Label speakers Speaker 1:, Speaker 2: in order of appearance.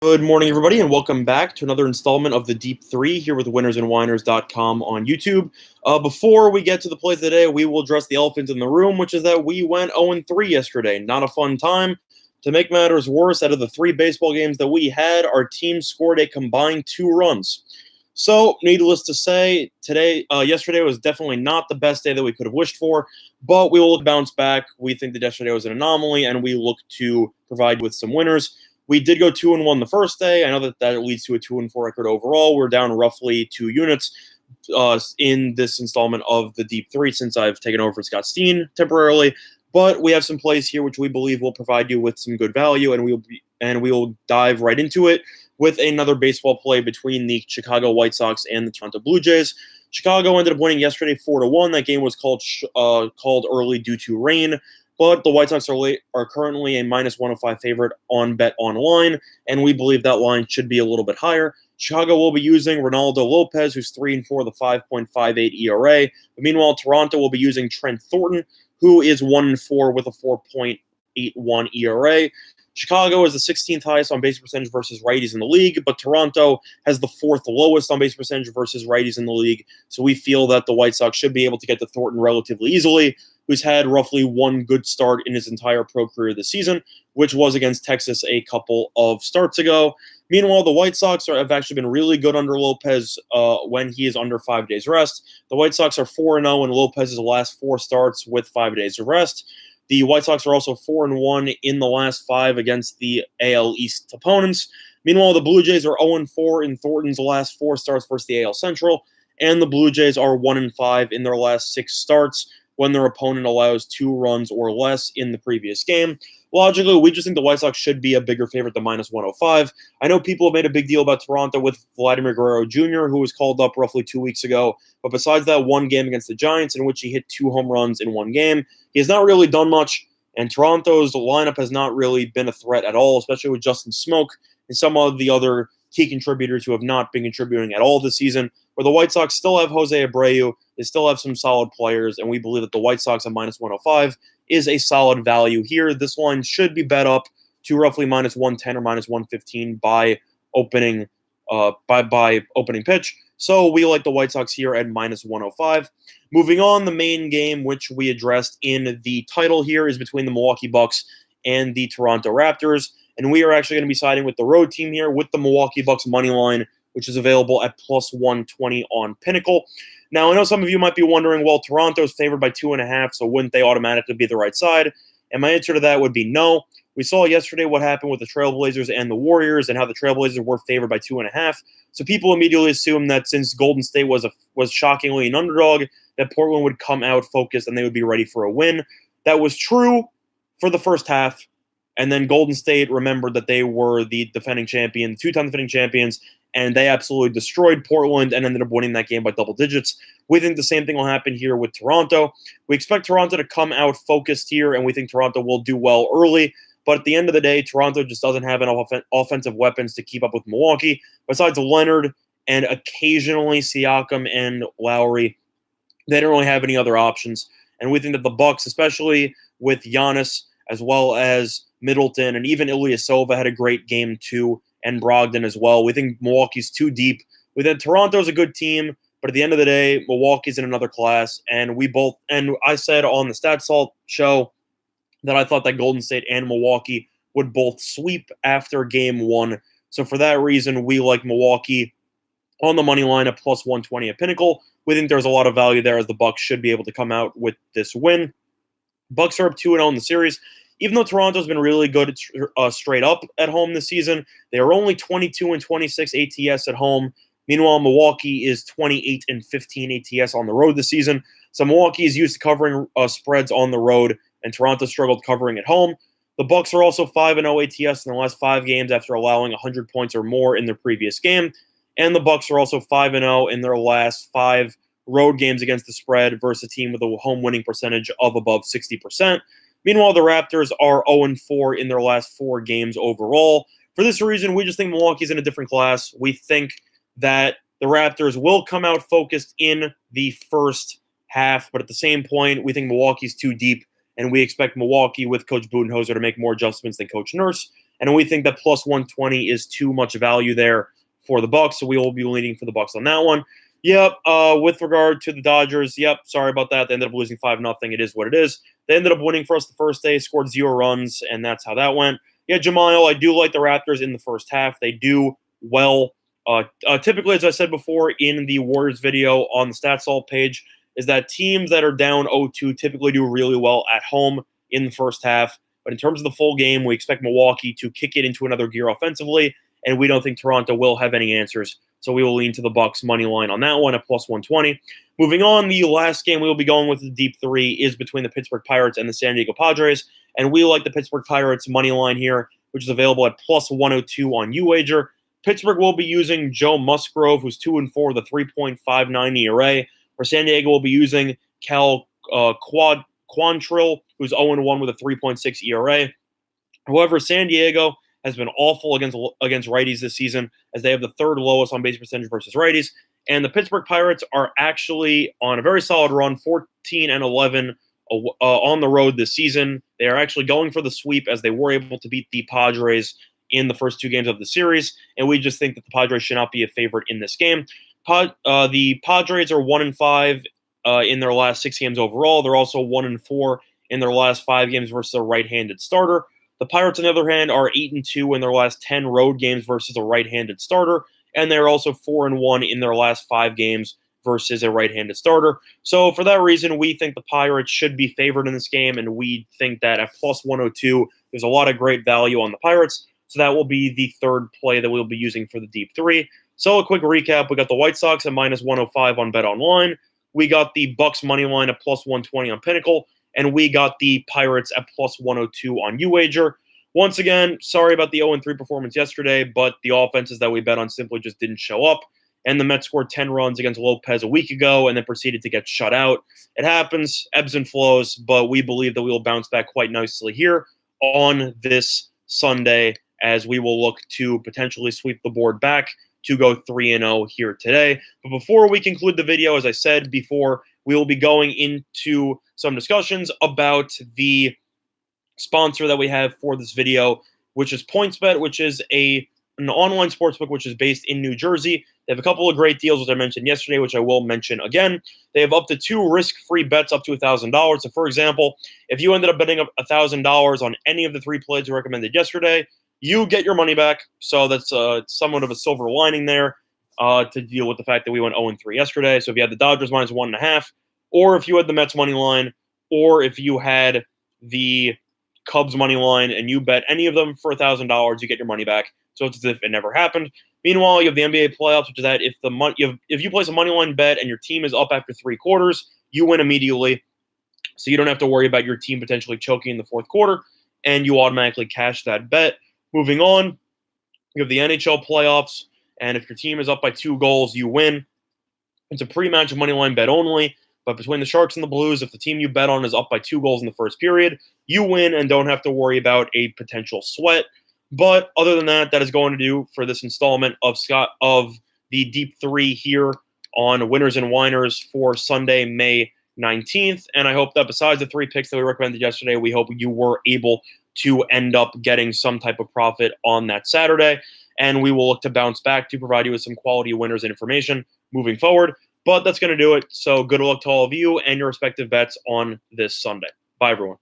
Speaker 1: Good morning, everybody, and welcome back to another installment of the Deep-3 here with winnersandwhiners.com on YouTube. Before we get to the plays of the day, we will address the elephant in the room, which is that we went 0-3 yesterday. Not a fun time. To make matters worse, out of the 3 baseball games that we had, our team scored a combined 2 runs. So, needless to say, yesterday was definitely not the best day that we could have wished for, but we will bounce back. We think that yesterday was an anomaly, and we look to provide with some winners. We did go 2-1 the first day. I know that leads to a 2-4 record overall. We're down roughly 2 units in this installment of the Deep-3 since I've taken over for Scott Steen temporarily. But we have some plays here which we believe will provide you with some good value, and we will dive right into it with another baseball play between the Chicago White Sox and the Toronto Blue Jays. Chicago ended up winning yesterday 4-1. That game was called early due to rain. But the White Sox are currently a -105 favorite on Bet Online, and we believe that line should be a little bit higher. Chicago will be using Ronaldo Lopez, who's 3-4 with a 5.58 ERA. But meanwhile, Toronto will be using Trent Thornton, who is 1-4 with a 4.81 ERA. Chicago is the 16th highest on base percentage versus righties in the league, but Toronto has the 4th lowest on base percentage versus righties in the league. So we feel that the White Sox should be able to get to Thornton relatively easily, who's had roughly one good start in his entire pro career this season, which was against Texas a couple of starts ago. Meanwhile, the White Sox have actually been really good under Lopez when he is under 5 days rest. The White Sox are 4-0 in Lopez's last 4 starts with 5 days of rest. The White Sox are also 4-1 in the last 5 against the AL East opponents. Meanwhile, the Blue Jays are 0-4 in Thornton's last 4 starts versus the AL Central, and the Blue Jays are 1-5 in their last 6 starts when their opponent allows 2 runs or less in the previous game. Logically, we just think the White Sox should be a bigger favorite than -105. I know people have made a big deal about Toronto with Vladimir Guerrero Jr., who was called up roughly 2 weeks ago. But besides that one game against the Giants in which he hit 2 home runs in one game, he has not really done much. And Toronto's lineup has not really been a threat at all, especially with Justin Smoak and some of the other key contributors who have not been contributing at all this season. Where the White Sox still have Jose Abreu, they still have some solid players, and we believe that the White Sox at -105 is a solid value here. This line should be bet up to roughly -110 or -115 by opening pitch. So we like the White Sox here at -105. Moving on, the main game which we addressed in the title here is between the Milwaukee Bucks and the Toronto Raptors. And we are actually going to be siding with the road team here with the Milwaukee Bucks money line, which is available at +120 on Pinnacle. Now, I know some of you might be wondering, well, Toronto's favored by 2.5, so wouldn't they automatically be the right side? And my answer to that would be no. We saw yesterday what happened with the Trailblazers and the Warriors and how the Trailblazers were favored by 2.5. So people immediately assume that since Golden State was shockingly an underdog, that Portland would come out focused and they would be ready for a win. That was true for the first half. And then Golden State remembered that they were the defending champion, 2-time defending champions, and they absolutely destroyed Portland and ended up winning that game by double digits. We think the same thing will happen here with Toronto. We expect Toronto to come out focused here, and we think Toronto will do well early. But at the end of the day, Toronto just doesn't have enough offensive weapons to keep up with Milwaukee. Besides Leonard and occasionally Siakam and Lowry, they don't really have any other options. And we think that the Bucks, especially with Giannis, as well as Middleton, and even Ilyasova had a great game too, and Brogdon as well. We think Milwaukee's too deep. We think Toronto's a good team, but at the end of the day, Milwaukee's in another class. And I said on the Stat Salt show that I thought that Golden State and Milwaukee would both sweep after game 1. So for that reason, we like Milwaukee on the money line at +120 at Pinnacle. We think there's a lot of value there as the Bucks should be able to come out with this win. Bucks are up 2-0 in the series. Even though Toronto's been really good straight up at home this season, they are only 22-26 ATS at home. Meanwhile, Milwaukee is 28-15 ATS on the road this season. So Milwaukee is used to covering spreads on the road, and Toronto struggled covering at home. The Bucks are also 5-0 ATS in the last 5 games after allowing 100 points or more in their previous game. And the Bucks are also 5-0 in their last 5 road games against the spread versus a team with a home winning percentage of above 60%. Meanwhile, the Raptors are 0-4 in their last 4 games overall. For this reason, we just think Milwaukee's in a different class. We think that the Raptors will come out focused in the first half, but at the same point, we think Milwaukee's too deep, and we expect Milwaukee with Coach Budenholzer to make more adjustments than Coach Nurse. and we think that plus 120 is too much value there for the Bucks, so we will be leaning for the Bucks on that one. Yep, with regard to the Dodgers, yep, sorry about that. They ended up losing 5-0. It is what it is. They ended up winning for us the first day, scored 0 runs, and that's how that went. Yeah, Jamal, I do like the Raptors in the first half. They do well. Typically, as I said before in the Warriors video on the StatSalt page, is that teams that are down 0-2 typically do really well at home in the first half. But in terms of the full game, we expect Milwaukee to kick it into another gear offensively, and we don't think Toronto will have any answers. So we will lean to the Bucks money line on that one at plus 120. Moving on, the last game we will be going with the Deep 3 is between the Pittsburgh Pirates and the San Diego Padres. And we like the Pittsburgh Pirates money line here, which is available at plus 102 on UWager. Pittsburgh will be using Joe Musgrove, who's 2-4 with a 3.59 ERA. For San Diego, will be using Cal Quantrill, who's 0-1 with a 3.6 ERA. However, San Diego has been awful against righties this season, as they have the third lowest on base percentage versus righties. And the Pittsburgh Pirates are actually on a very solid run, 14-11 on the road this season. They are actually going for the sweep, as they were able to beat the Padres in the first 2 games of the series. And we just think that the Padres should not be a favorite in this game. The Padres are 1-5 in their last 6 games overall. They're also 1-4 in their last 5 games versus a right-handed starter. The Pirates, on the other hand, are 8-2 in their last 10 road games versus a right-handed starter, and they're also 4-1 in their last 5 games versus a right-handed starter. So for that reason, we think the Pirates should be favored in this game, and we think that at plus 102, there's a lot of great value on the Pirates. So that will be the third play that we'll be using for the Deep 3. So a quick recap, we got the White Sox at minus 105 on BetOnline. We got the Bucks money line at plus 120 on Pinnacle. And we got the Pirates at plus 102 on UWager. Once again, sorry about the 0-3 performance yesterday, but the offenses that we bet on simply just didn't show up. And the Mets scored 10 runs against Lopez a week ago and then proceeded to get shut out. It happens, ebbs and flows, but we believe that we will bounce back quite nicely here on this Sunday, as we will look to potentially sweep the board back to go 3-0 here today. But before we conclude the video, as I said before, we will be going into some discussions about the sponsor that we have for this video, which is PointsBet, which is an online sportsbook which is based in New Jersey. They have a couple of great deals, which I mentioned yesterday, which I will mention again. They have up to 2 risk-free bets up to $1,000. So, for example, if you ended up betting $1,000 on any of the 3 plays we recommended yesterday, you get your money back. So that's somewhat of a silver lining there to deal with the fact that we went 0-3 yesterday. So if you had the Dodgers minus 1.5, or if you had the Mets money line, or if you had the Cubs money line and you bet any of them for $1,000, you get your money back. So it's as if it never happened. Meanwhile, you have the NBA playoffs, which is that if you place a money line bet and your team is up after 3 quarters, you win immediately. So you don't have to worry about your team potentially choking in the 4th quarter, and you automatically cash that bet. Moving on, you have the NHL playoffs, and if your team is up by 2 goals, you win. It's a pre-match money line bet only, but between the Sharks and the Blues, if the team you bet on is up by 2 goals in the first period, you win and don't have to worry about a potential sweat. But other than that, that is going to do for this installment of the Deep 3 here on Winners and Winers for Sunday, May 19th. And I hope that besides the 3 picks that we recommended yesterday, we hope you were able to end up getting some type of profit on that Saturday. And we will look to bounce back to provide you with some quality winners and information moving forward. But that's going to do it. So good luck to all of you and your respective bets on this Sunday. Bye, everyone.